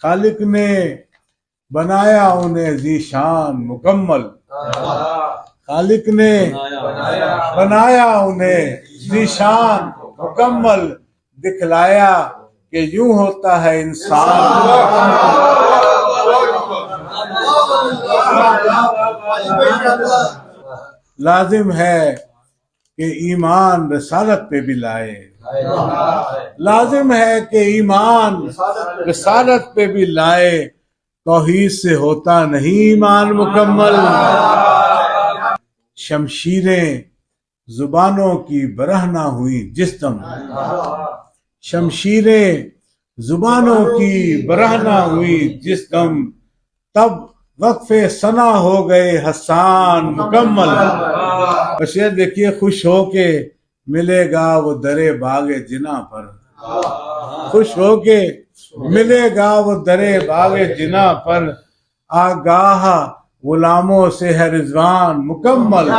خالق نے بنایا انہیں ذیشان مکمل، خالق نے بنایا انہیں ذیشان مکمل، دکھلایا کہ یوں ہوتا ہے انسان۔ لازم ہے کہ ایمان رسالت پہ بھی لائے، لازم ہے کہ ایمان رسالت پہ بھی لائے، توحید سے ہوتا نہیں ایمان مکمل۔ شمشیریں زبانوں کی برہنہ ہوئی جس دم، شمشیریں زبانوں کی برہنہ ہوئی جس دم، تب وقف ثنا ہو گئے حسان مکمل۔ بشیر دیکھیے، خوش ہو کے ملے گا وہ درے باغ جنا پر، خوش ہو کے ملے گا وہ درے باغ جنا پر، آگاہ غلاموں سے ہے رضوان مکمل۔